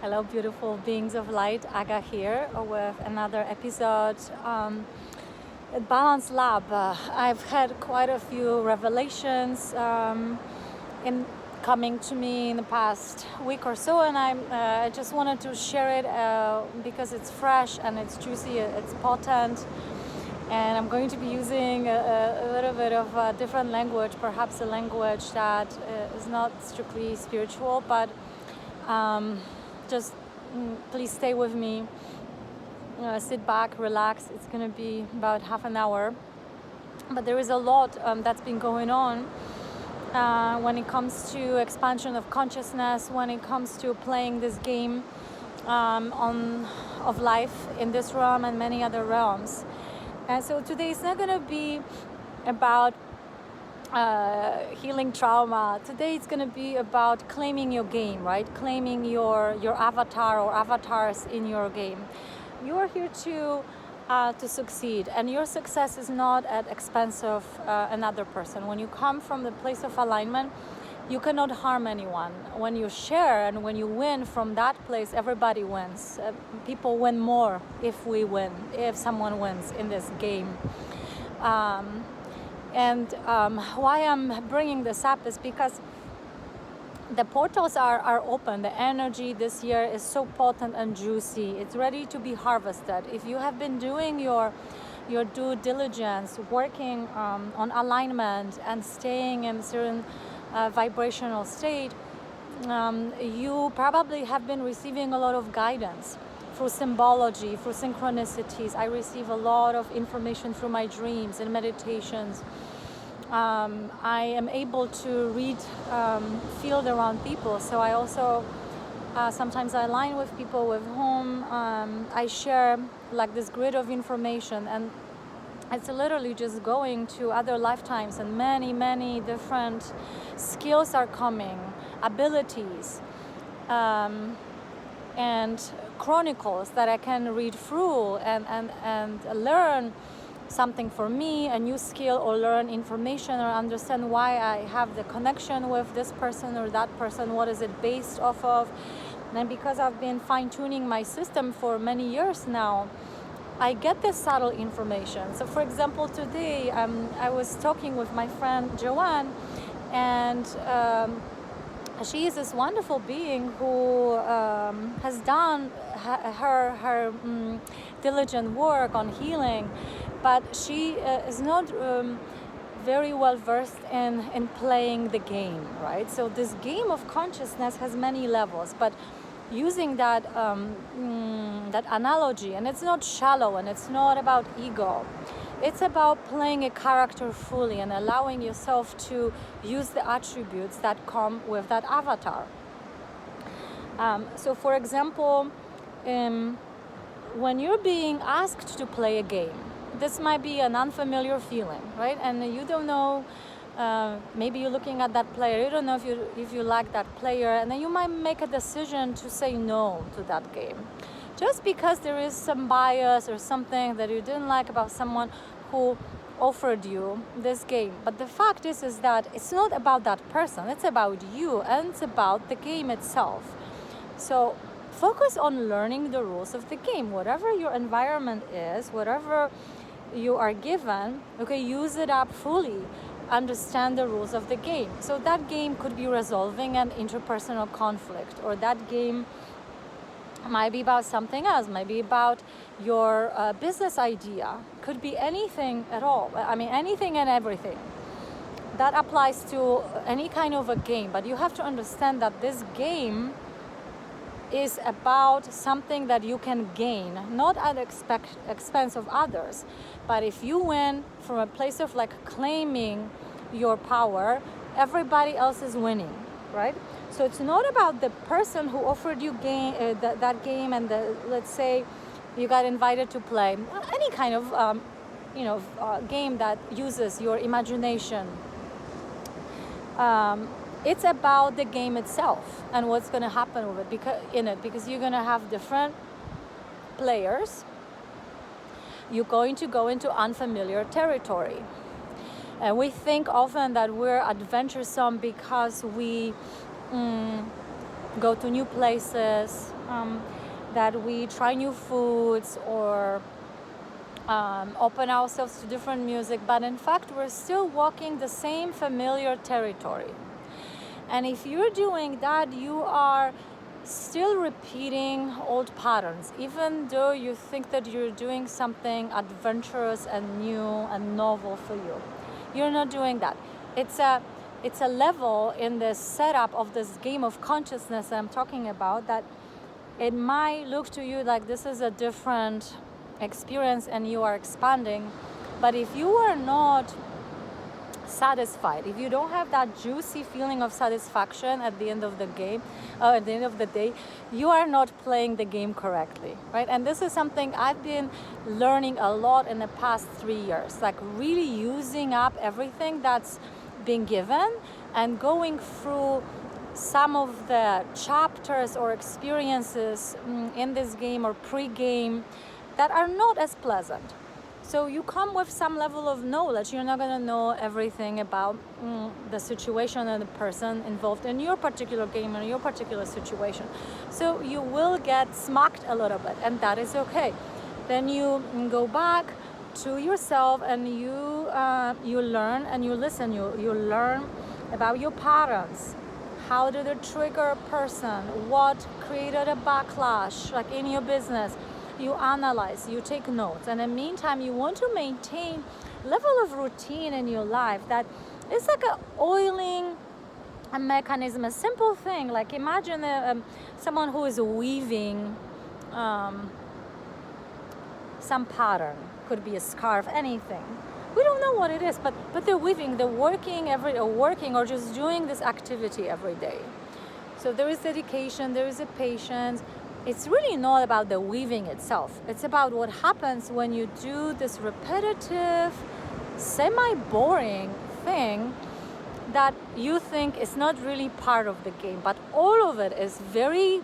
Hello, beautiful beings of light. Aga here with another episode at Balance Lab. I've had quite a few revelations in coming to me in the past week or so, and I just wanted to share it because it's fresh and it's juicy, it's potent, and I'm going to be using a little bit of a different language, perhaps a language that is not strictly spiritual, but just please stay with me, sit back, relax. It's going to be about half an hour, but there is a lot that's been going on when it comes to expansion of consciousness, when it comes to playing this game of life in this realm and many other realms. And so today is not going to be about healing trauma. Today it's going to be about claiming your game, right? Claiming your avatar or avatars in your game. You are here to succeed, and your success is not at expense of another person. When you come from the place of alignment, you cannot harm anyone. When you share and when you win from that place, everybody wins. People win more if we win, if someone wins in this game. And why I'm bringing this up is because the portals are open. The energy this year is so potent and juicy. It's ready to be harvested. If you have been doing your due diligence, working on alignment and staying in a certain vibrational state, you probably have been receiving a lot of guidance through symbology, through synchronicities. I receive a lot of information through my dreams and meditations. I am able to read field around people, so I also sometimes I align with people with whom I share like this grid of information, and it's literally just going to other lifetimes, and many different skills are coming, abilities, and chronicles that I can read through and learn something for me, a new skill, or learn information or understand why I have the connection with this person or that person, what is it based off of. And because I've been fine-tuning my system for many years now, I get this subtle information. So for example, today I was talking with my friend Joanne, and she is this wonderful being who has done her diligent work on healing, but she is not very well versed in playing the game, right? So this game of consciousness has many levels, but using that that analogy, and it's not shallow and it's not about ego. It's about playing a character fully and allowing yourself to use the attributes that come with that avatar. So for example, when you're being asked to play a game, this might be an unfamiliar feeling, right? And you don't know, maybe you're looking at that player, you don't know if you like that player, and then you might make a decision to say no to that game. Just because there is some bias or something that you didn't like about someone who offered you this game. But the fact is that it's not about that person, it's about you, and it's about the game itself. So focus on learning the rules of the game. Whatever your environment is, whatever you are given, okay, use it up fully. Understand the rules of the game. So that game could be resolving an interpersonal conflict, or that game might be about something else, might be about your business idea, could be anything at all. I mean, anything and everything. That applies to any kind of a game, but you have to understand that this game is about something that you can gain, not at expense of others. But if you win from a place of like claiming your power, everybody else is winning, right? So it's not about the person who offered you that game, and let's say you got invited to play any kind of game that uses your imagination. It's about the game itself and what's going to happen with it, because you're going to have different players. You're going to go into unfamiliar territory. And we think often that we're adventuresome because we go to new places, that we try new foods, or open ourselves to different music, but in fact we're still walking the same familiar territory. And if you're doing that, you are still repeating old patterns, even though you think that you're doing something adventurous and new and novel for you. You're not doing that. It's a level in the setup of this game of consciousness I'm talking about that it might look to you like this is a different experience and you are expanding. But if you are not satisfied, if you don't have that juicy feeling of satisfaction at the end of the game, at the end of the day, you are not playing the game correctly, right? And this is something I've been learning a lot in the past 3 years, like really using up everything that's been given and going through some of the chapters or experiences in this game or pre-game that are not as pleasant. So you come with some level of knowledge. You're not going to know everything about the situation and the person involved in your particular game or your particular situation. So you will get smacked a little bit, and that is okay. Then you go back to yourself and you learn and you listen. You learn about your patterns. How did it trigger a person? What created a backlash, like in your business? You analyze, you take notes, and in the meantime you want to maintain level of routine in your life that is like a oiling a mechanism, a simple thing. Like imagine someone who is weaving some pattern, could be a scarf, anything. We don't know what it is, but they're weaving, they're working or just doing this activity every day. So there is dedication, there is a patience. It's really not about the weaving itself. It's about what happens when you do this repetitive, semi-boring thing that you think is not really part of the game, but all of it is very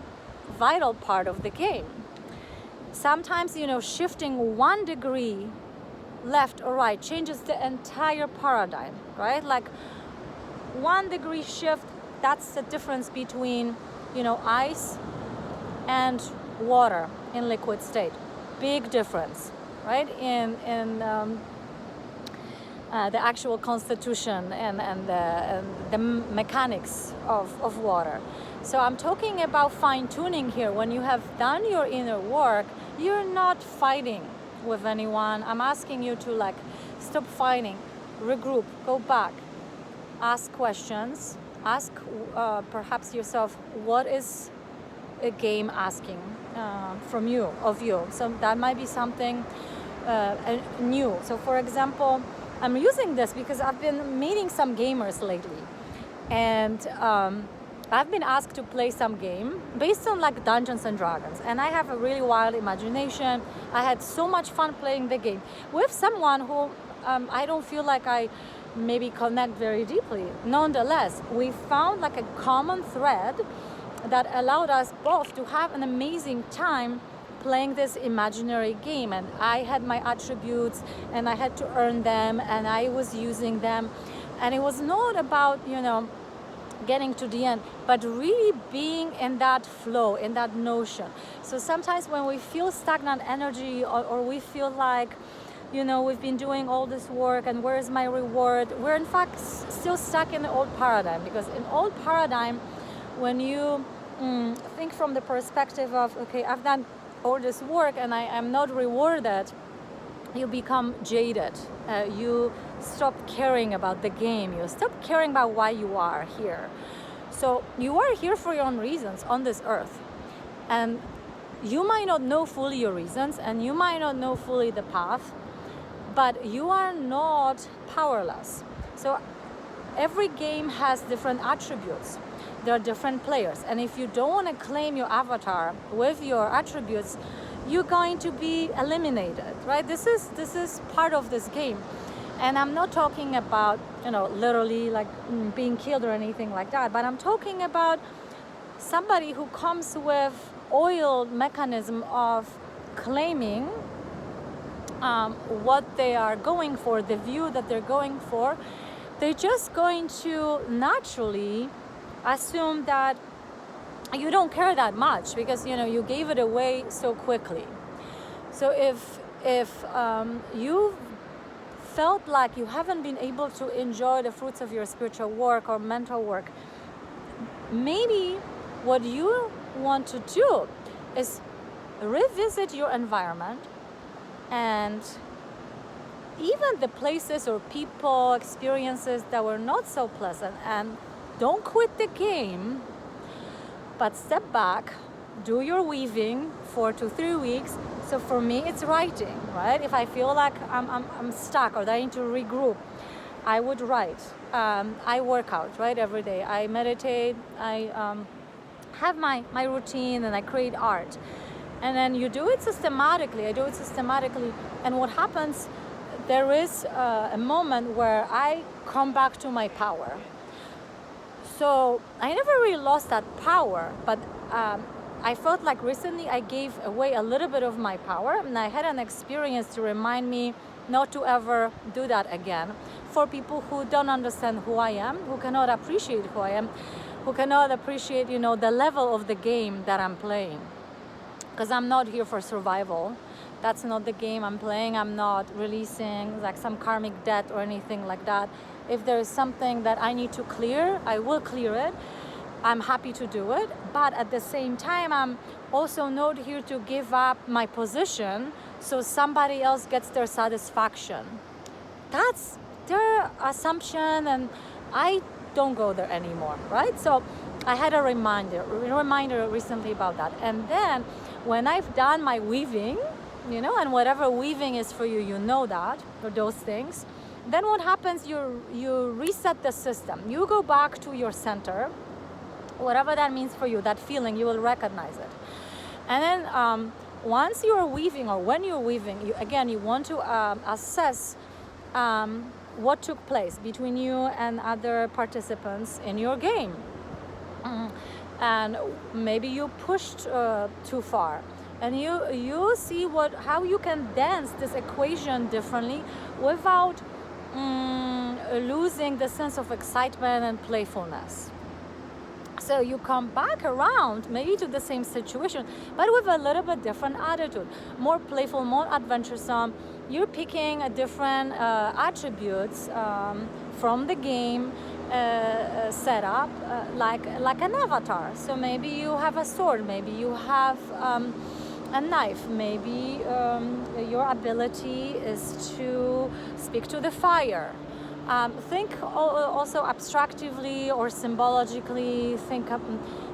vital part of the game. Sometimes, shifting 1 degree left or right changes the entire paradigm, right? Like 1 degree shift, that's the difference between, ice and water in liquid state. Big difference, right? In the actual constitution and the mechanics of water. So I'm talking about fine-tuning here. When you have done your inner work, you're not fighting with anyone. I'm asking you to stop fighting, regroup, go back, ask questions, ask perhaps yourself, what is a game asking from you, of you? So that might be something new. So for example, I'm using this because I've been meeting some gamers lately, and I've been asked to play some game based on Dungeons and Dragons, and I have a really wild imagination. I had so much fun playing the game with someone who I don't feel like I maybe connect very deeply. Nonetheless, we found a common thread that allowed us both to have an amazing time playing this imaginary game. And I had my attributes and I had to earn them and I was using them. And it was not about, getting to the end, but really being in that flow, in that notion. So sometimes when we feel stagnant energy or we feel like, we've been doing all this work and where's my reward? We're in fact still stuck in the old paradigm, because in old paradigm, when you think from the perspective of, okay, I've done all this work and I am not rewarded, you become jaded. You stop caring about the game. You stop caring about why you are here. So you are here for your own reasons on this earth. And you might not know fully your reasons and you might not know fully the path, but you are not powerless. So every game has different attributes. There are different players. And if you don't want to claim your avatar with your attributes, you're going to be eliminated, right? This is part of this game. And I'm not talking about, literally being killed or anything like that, but I'm talking about somebody who comes with oiled mechanism of claiming what they are going for, the view that they're going for. They're just going to naturally assume that you don't care that much because you gave it away so quickly. So if you felt like you haven't been able to enjoy the fruits of your spiritual work or mental work, maybe what you want to do is revisit your environment, and even the places or people, experiences that were not so pleasant, and don't quit the game, but step back, do your weaving for 2-3 weeks. So for me, it's writing, right? If I feel like I'm stuck or I need to regroup, I would write. I work out, right, every day. I meditate, I have my routine, and I create art. And then you do it systematically. I do it systematically. And what happens, there is a moment where I come back to my power. So I never really lost that power, but I felt like recently I gave away a little bit of my power, and I had an experience to remind me not to ever do that again. For people who don't understand who I am, who cannot appreciate who I am, who cannot appreciate, the level of the game that I'm playing. Because I'm not here for survival. That's not the game I'm playing. I'm not releasing like some karmic debt or anything like that. If there is something that I need to clear, I will clear it. I'm happy to do it. But at the same time, I'm also not here to give up my position so somebody else gets their satisfaction. That's their assumption, and I don't go there anymore, right? So I had a reminder recently about that. And then when I've done my weaving, and whatever weaving is for you, that, or those things, then what happens, you reset the system. You go back to your center, whatever that means for you, that feeling, you will recognize it. And then once you're weaving, or when you're weaving, you want to assess what took place between you and other participants in your game. And maybe you pushed too far, and you see how you can dance this equation differently without losing the sense of excitement and playfulness. So you come back around maybe to the same situation, but with a little bit different attitude, more playful, more adventuresome. You're picking different attributes from the game setup, like an avatar. So maybe you have a sword, maybe you have a knife, maybe your ability is to speak to the fire. Think also abstractively or symbolically. Think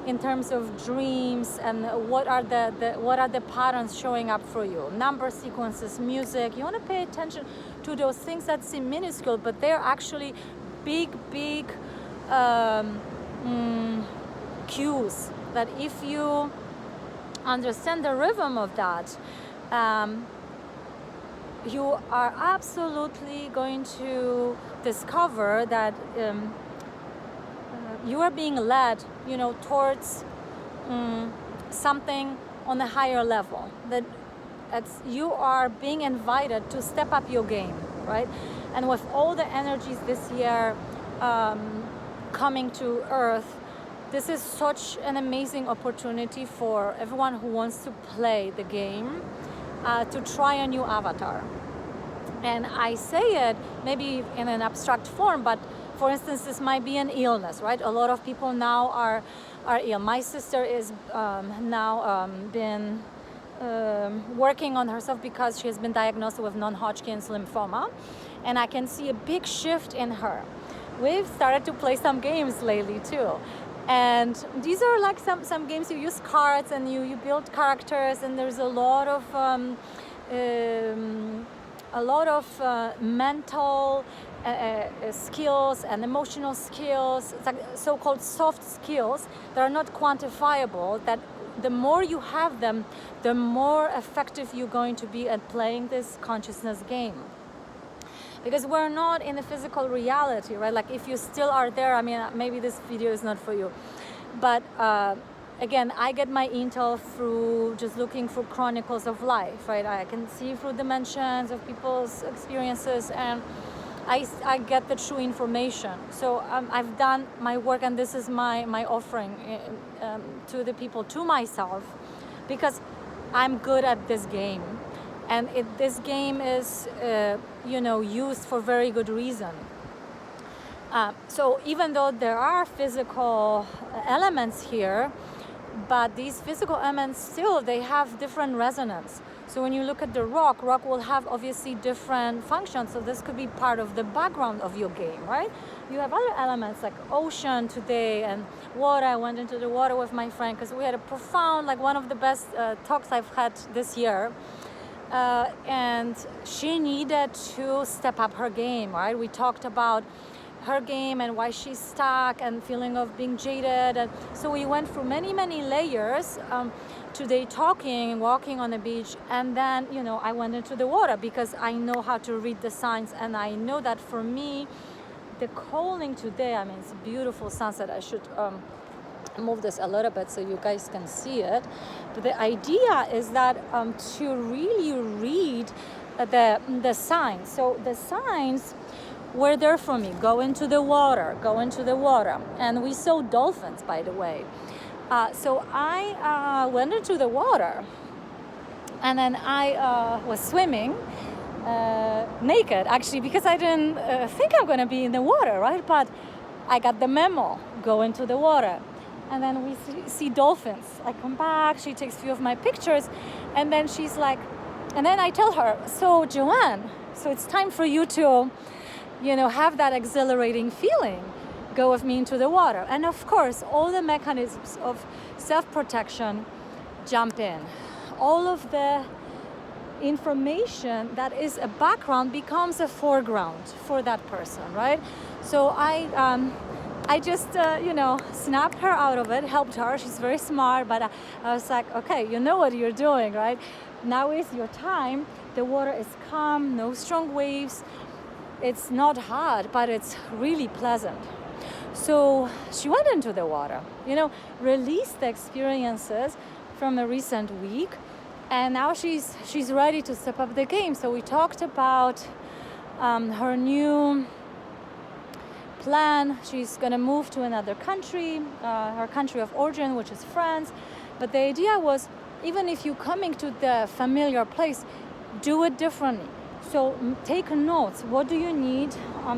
in terms of dreams, and what are the patterns showing up for you. Number sequences, music. You want to pay attention to those things that seem minuscule, but they're actually big cues that if you understand the rhythm of that, you are absolutely going to discover that you are being led, towards something on a higher level. That you are being invited to step up your game, right? And with all the energies this year coming to Earth, this is such an amazing opportunity for everyone who wants to play the game to try a new avatar. And I say it maybe in an abstract form, but for instance, this might be an illness, right? A lot of people now are ill. My sister is now been working on herself because she has been diagnosed with non-Hodgkin's lymphoma, and I can see a big shift in her. We've started to play some games lately too. And these are like some games you use cards and you build characters, and there's a lot of mental skills and emotional skills, it's like so-called soft skills that are not quantifiable, that the more you have them, the more effective you're going to be at playing this consciousness game. Because we're not in a physical reality, right? Like if you still are there, I mean, maybe this video is not for you. But again, I get my intel through just looking for chronicles of life, right? I can see through dimensions of people's experiences, and I get the true information. So I've done my work, and this is my offering to the people, to myself, because I'm good at this game, and this game is used for very good reason. So even though there are physical elements here, but these physical elements still, they have different resonance. So when you look at the rock will have obviously different functions. So this could be part of the background of your game, right? You have other elements like ocean today and water. I went into the water with my friend because we had a profound, like one of the best talks I've had this year. And she needed to step up her game, right? We talked about her game and why she's stuck and feeling of being jaded, and so we went through many layers today, talking, walking on the beach, and then I went into the water because I know how to read the signs, and I know that for me the calling today, I mean, it's a beautiful sunset. I should move this a little bit so you guys can see it, but the idea is that to really read the signs. So the signs were there for me. Go into the water. And we saw dolphins, by the way. So I went into the water, and then I was swimming naked, actually, because I didn't think I'm going to be in the water, right? But I got the memo, go into the water. And then we see dolphins. I come back, she takes a few of my pictures, and then she's like, and then I tell her, so Joanne, so it's time for you to have that exhilarating feeling. Go with me into the water. And of course, all the mechanisms of self-protection jump in. All of the information that is a background becomes a foreground for that person, right? So I just, snapped her out of it, helped her. She's very smart, but I was like, okay, you know what you're doing, right? Now is your time. The water is calm, no strong waves. It's not hot, but it's really pleasant. So she went into the water, released the experiences from the recent week, and now she's ready to step up the game. So we talked about her new plan. She's going to move to another country, her country of origin, which is France. But the idea was, even if you're coming to the familiar place, do it differently. So take notes. What do you need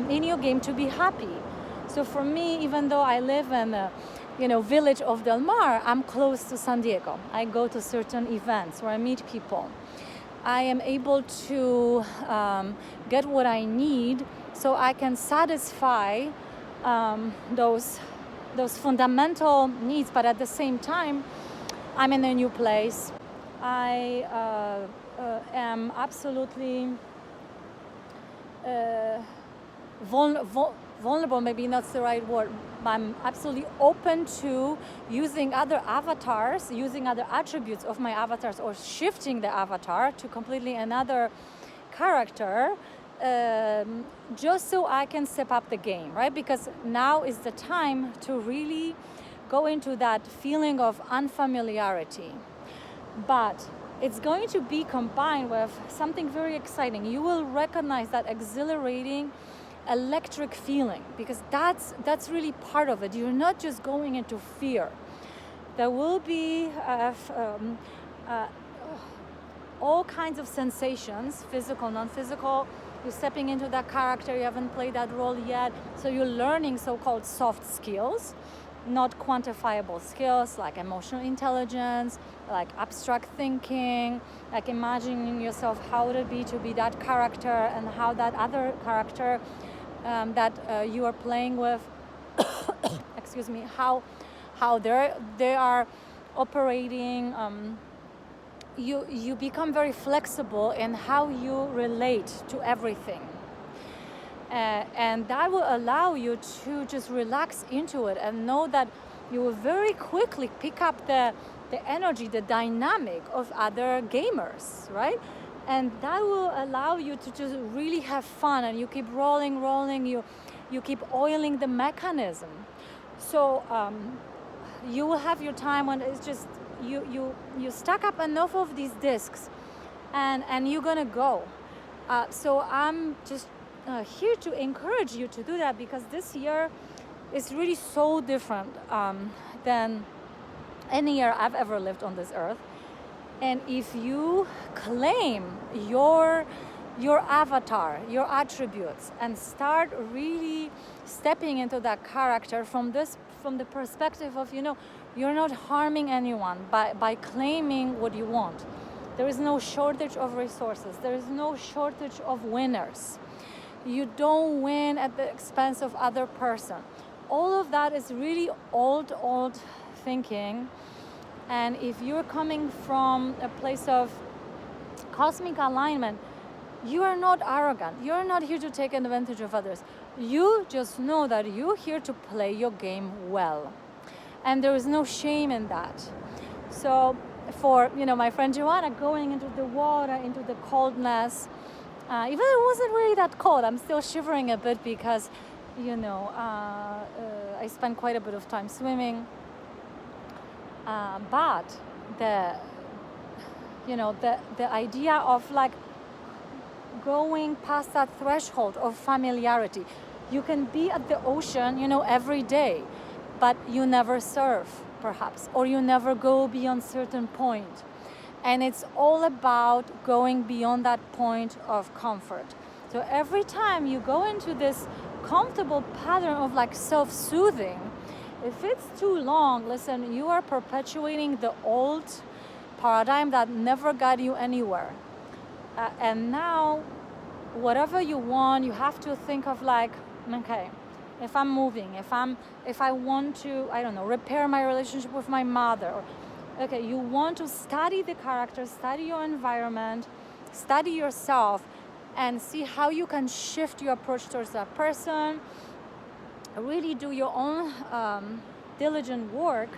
in your game to be happy? So for me, even though I live in the village of Del Mar, I'm close to San Diego. I go to certain events where I meet people. I am able to get what I need so I can satisfy those fundamental needs, but at the same time, I'm in a new place. I am absolutely vulnerable, maybe not the right word. I'm absolutely open to using other avatars, using other attributes of my avatars, or shifting the avatar to completely another character, just so I can step up the game, right? Because now is the time to really go into that feeling of unfamiliarity. But it's going to be combined with something very exciting. You will recognize that exhilarating electric feeling, because that's really part of it. You're not just going into fear. There will be all kinds of sensations, physical, non-physical. You're stepping into that character, you haven't played that role yet, so you're learning so-called soft skills, not quantifiable skills like emotional intelligence, like abstract thinking, like imagining yourself how would it be to be that character, and how that other character that you are playing with, excuse me, how they are operating. You become very flexible in how you relate to everything. And that will allow you to just relax into it and know that you will very quickly pick up the energy, the dynamic of other gamers, right? And that will allow you to just really have fun, and you keep rolling, you keep oiling the mechanism. So you will have your time when it's just, you stack up enough of these discs, and you're gonna go. So I'm just here to encourage you to do that, because this year is really so different than any year I've ever lived on this earth. And if you claim your avatar, your attributes, and start really stepping into that character from the perspective of, you're not harming anyone by claiming what you want. There is no shortage of resources. There is no shortage of winners. You don't win at the expense of other person. All of that is really old thinking. And if you're coming from a place of cosmic alignment, you are not arrogant. You're not here to take advantage of others. You just know that you're here to play your game well. And there is no shame in that. So for, my friend Joanna going into the water, into the coldness, even if it wasn't really that cold, I'm still shivering a bit because, I spent quite a bit of time swimming. But the idea of like going past that threshold of familiarity. You can be at the ocean, every day, but you never surf, perhaps, or you never go beyond certain point. And it's all about going beyond that point of comfort. So every time you go into this comfortable pattern of like self-soothing, if it's too long, listen, you are perpetuating the old paradigm that never got you anywhere. And now, whatever you want, you have to think of like, okay, if I'm moving, if I want to, repair my relationship with my mother, okay, you want to study the character, study your environment, study yourself, and see how you can shift your approach towards that person. Really do your own diligent work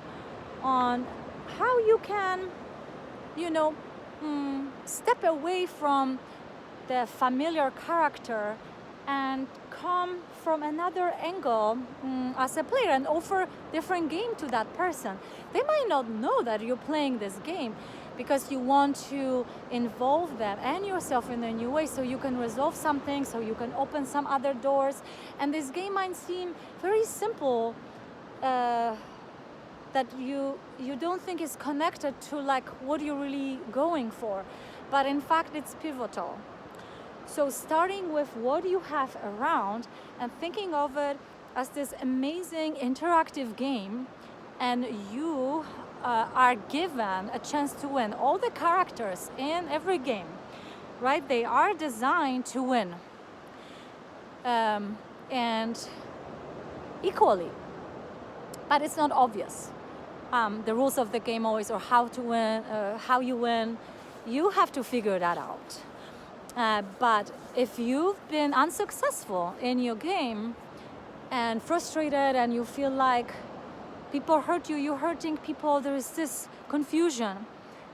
on how you can, step away from the familiar character and come from another angle as a player and offer different game to that person. They might not know that you're playing this game because you want to involve them and yourself in a new way so you can resolve something, so you can open some other doors. And this game might seem very simple, that you don't think is connected to like what you're really going for. But in fact, it's pivotal. So starting with what you have around and thinking of it as this amazing interactive game, and you are given a chance to win. All the characters in every game, right? They are designed to win, and equally, but it's not obvious. The rules of the game always, or how to win, how you win, you have to figure that out. But if you've been unsuccessful in your game and frustrated and you feel like people hurt you, you're hurting people, there is this confusion,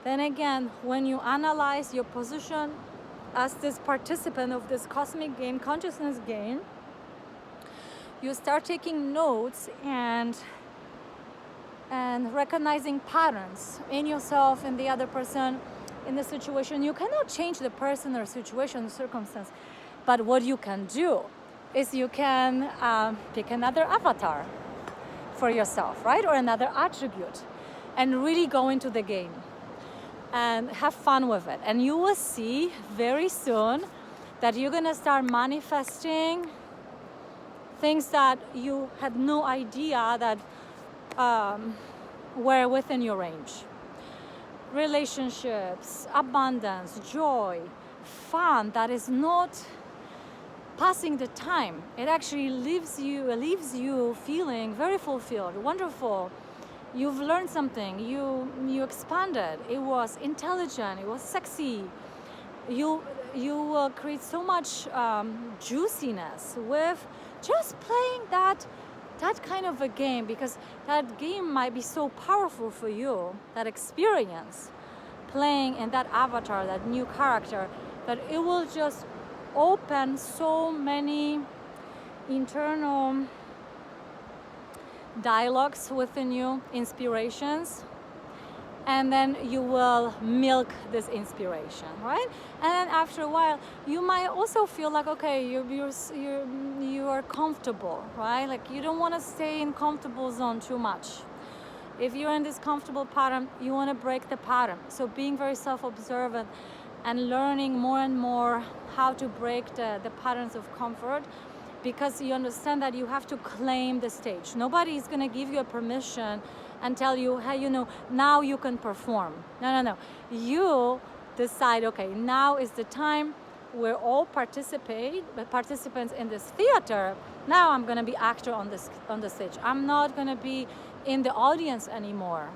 then again, when you analyze your position as this participant of this cosmic game, consciousness game, you start taking notes and recognizing patterns in yourself, in the other person, in the situation. You cannot change the person or situation or circumstance, but what you can do is you can pick another avatar for yourself, right? Or another attribute, and really go into the game and have fun with it. And you will see very soon that you're gonna start manifesting things that you had no idea that were within your range. Relationships, abundance, joy, fun that is not passing the time. It actually leaves you feeling very fulfilled, wonderful. You've learned something, you expanded, it was intelligent, it was sexy. You will create so much juiciness with just playing that kind of a game, because that game might be so powerful for you, that experience playing in that avatar, that new character, that it will just open so many internal dialogues within you, inspirations, and then you will milk this inspiration, right? And then after a while, you might also feel like, okay, you are comfortable, right? Like you don't want to stay in comfortable zone too much. If you're in this comfortable pattern, you want to break the pattern. So being very self-observant and learning more and more how to break the patterns of comfort, because you understand that you have to claim the stage. Nobody is going to give you a permission and tell you, hey, you know, now you can perform. No. You decide, okay, now is the time. We're all participants in this theater. Now I'm going to be actor on the stage. I'm not going to be in the audience anymore.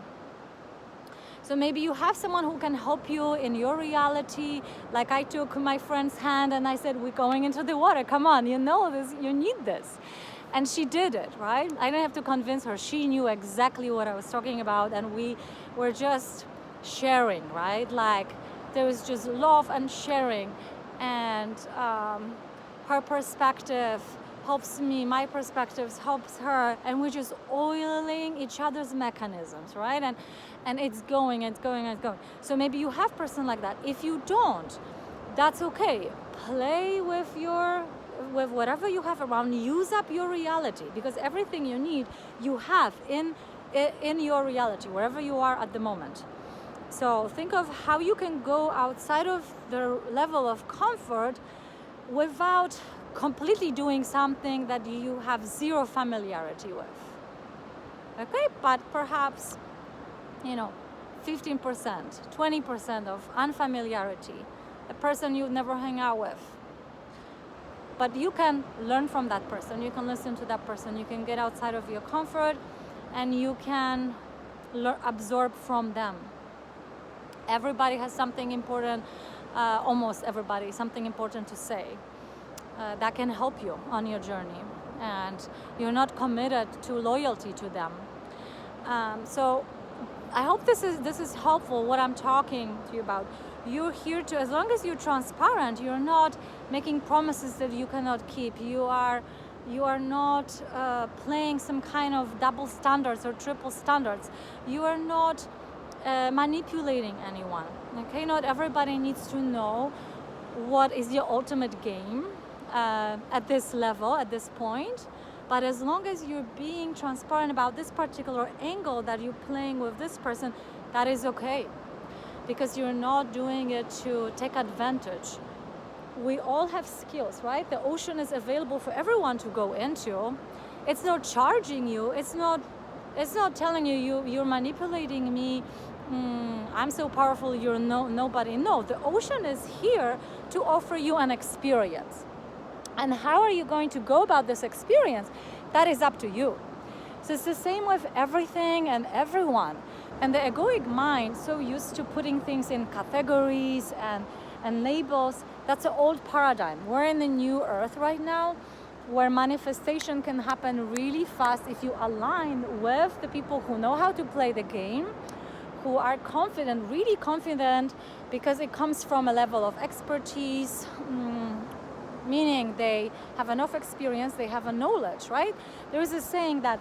So maybe you have someone who can help you in your reality. Like I took my friend's hand and I said, we're going into the water. Come on, you know this, you need this. And she did it, right? I didn't have to convince her. She knew exactly what I was talking about, and we were just sharing, right? Like there was just love and sharing, and her perspective helps me, my perspectives helps her, and we're just oiling each other's mechanisms, right? And it's going. So maybe you have a person like that. If you don't, that's okay. Play with whatever you have around. Use up your reality, because everything you need, you have in your reality, wherever you are at the moment. So think of how you can go outside of the level of comfort without completely doing something that you have zero familiarity with. Okay, but perhaps, 15%, 20% of unfamiliarity, a person you never hang out with. But you can learn from that person, you can listen to that person, you can get outside of your comfort, and you can absorb from them. Everybody has something important, almost everybody, something important to say. That can help you on your journey, and you're not committed to loyalty to them. So I hope this is helpful, what I'm talking to you about. You're here to, as long as you're transparent, you're not making promises that you cannot keep. You are not playing some kind of double standards or triple standards. You are not manipulating anyone. Okay, not everybody needs to know what is your ultimate game at this level, at this point. But as long as you're being transparent about this particular angle that you're playing with this person, that is okay, because you're not doing it to take advantage. We all have skills, right? The ocean is available for everyone to go into. It's not charging you. It's not telling you're manipulating me. I'm so powerful, you're nobody. No, the ocean is here to offer you an experience. And how are you going to go about this experience? That is up to you. So it's the same with everything and everyone. And the egoic mind, so used to putting things in categories and labels, that's an old paradigm. We're in the new earth right now, where manifestation can happen really fast if you align with the people who know how to play the game, who are confident, really confident, because it comes from a level of expertise, meaning they have enough experience, they have a knowledge, right? There is a saying that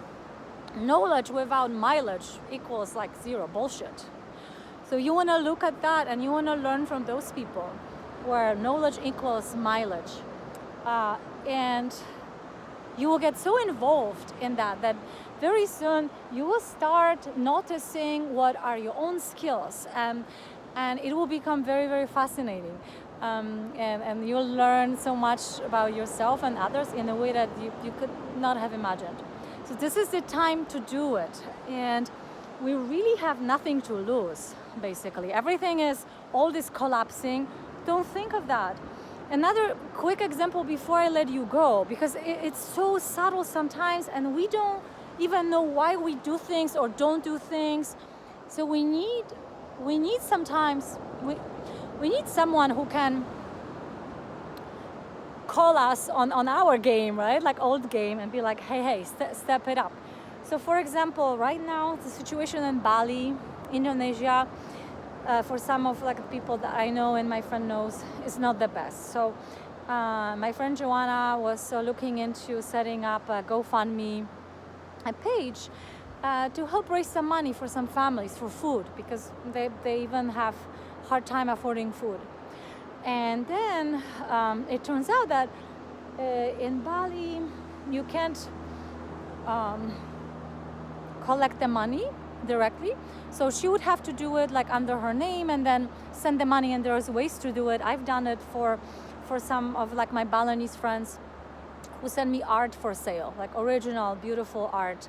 knowledge without mileage equals like zero, bullshit. So you want to look at that and you want to learn from those people where knowledge equals mileage. And you will get so involved in that very soon you will start noticing what are your own skills, and it will become very, very fascinating. And you'll learn so much about yourself and others in a way that you could not have imagined. So this is the time to do it. And we really have nothing to lose, basically. Everything is, all this collapsing. Don't think of that. Another quick example before I let you go, because it's so subtle sometimes and we don't even know why we do things or don't do things. So we need sometimes, we need someone who can call us on our game, right? Like old game, and be like, hey, step it up. So for example, right now, the situation in Bali, Indonesia, for some of like people that I know and my friend knows, is not the best. So my friend Joanna was looking into setting up a GoFundMe page to help raise some money for some families for food, because they even have hard time affording food. And then it turns out that in Bali you can't collect the money directly, so she would have to do it like under her name and then send the money, and there's ways to do it. I've done it for some of like my Balinese friends who send me art for sale, like original beautiful art.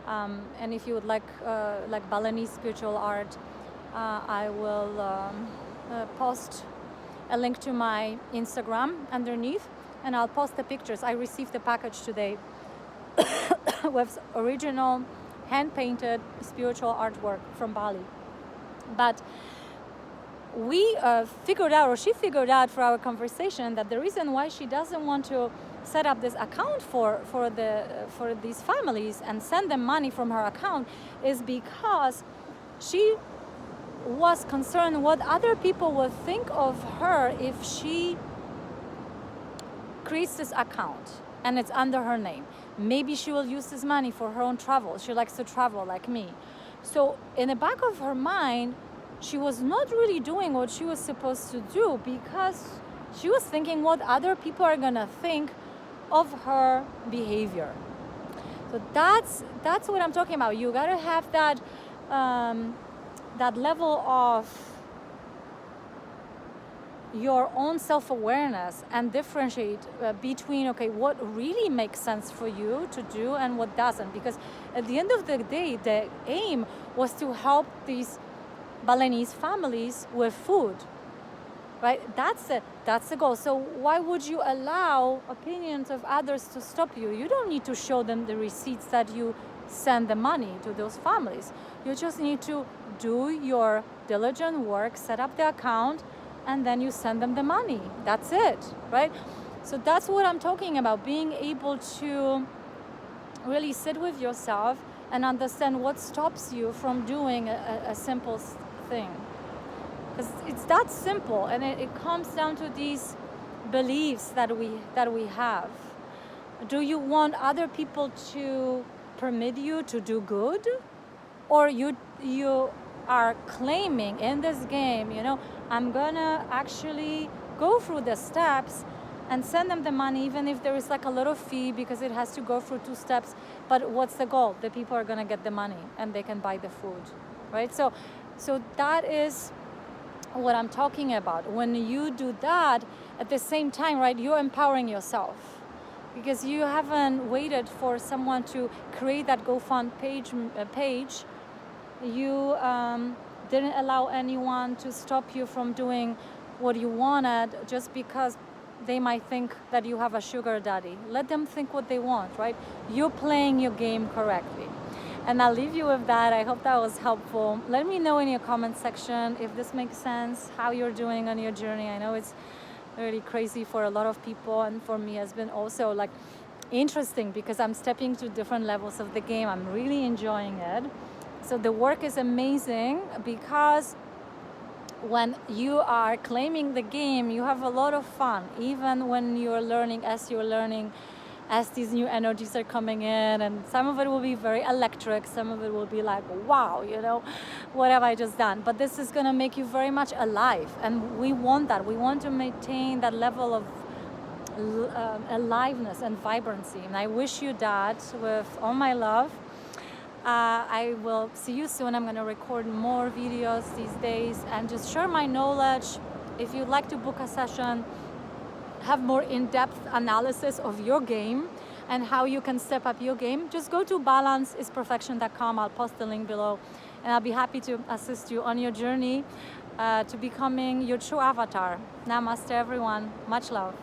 And if you would like Balinese Spiritual Art, I will post a link to my Instagram underneath, and I'll post the pictures. I received the package today with original hand-painted spiritual artwork from Bali. But we figured out, or she figured out for our conversation, that the reason why she doesn't want to set up this account for these families and send them money from her account is because she was concerned what other people would think of her if she creates this account and it's under her name. Maybe she will use this money for her own travel. She likes to travel like me. So in the back of her mind, she was not really doing what she was supposed to do, because she was thinking what other people are gonna think of her behavior. So that's what I'm talking about. You gotta have that that level of your own self-awareness and differentiate between, okay, what really makes sense for you to do and what doesn't. Because at the end of the day, the aim was to help these Balinese families with food, right? That's the goal. So why would you allow opinions of others to stop you? You don't need to show them the receipts that you send the money to those families. You just need to do your diligent work, set up the account, and then you send them the money. That's it, right? So that's what I'm talking about, being able to really sit with yourself and understand what stops you from doing a simple thing. Because it's that simple, and it comes down to these beliefs that we have. Do you want other people to permit you to do good, or you are claiming in this game, I'm gonna actually go through the steps and send them the money, even if there is like a little fee because it has to go through 2 steps. But what's the goal? The people are gonna get the money and they can buy the food, right? So that is what I'm talking about. When you do that, at the same time, right, you're empowering yourself, because you haven't waited for someone to create that GoFundMe page. You didn't allow anyone to stop you from doing what you wanted just because they might think that you have a sugar daddy. Let them think what they want, right? You're playing your game correctly. And I'll leave you with that. I hope that was helpful. Let me know in your comment section if this makes sense, how you're doing on your journey. I know it's really crazy for a lot of people, and for me has been also like interesting because I'm stepping to different levels of the game. I'm really enjoying it. So the work is amazing, because when you are claiming the game, you have a lot of fun, even when you're learning, as these new energies are coming in. And some of it will be very electric, some of it will be like, wow, what have I just done? But this is going to make you very much alive, and we want that. We want to maintain that level of aliveness and vibrancy, and I wish you that with all my love. I will see you soon. I'm going to record more videos these days and just share my knowledge. If you'd like to book a session, have more in-depth analysis of your game and how you can step up your game, just go to balanceisperfection.com. I'll post the link below, and I'll be happy to assist you on your journey to becoming your true avatar. Namaste, everyone. Much love.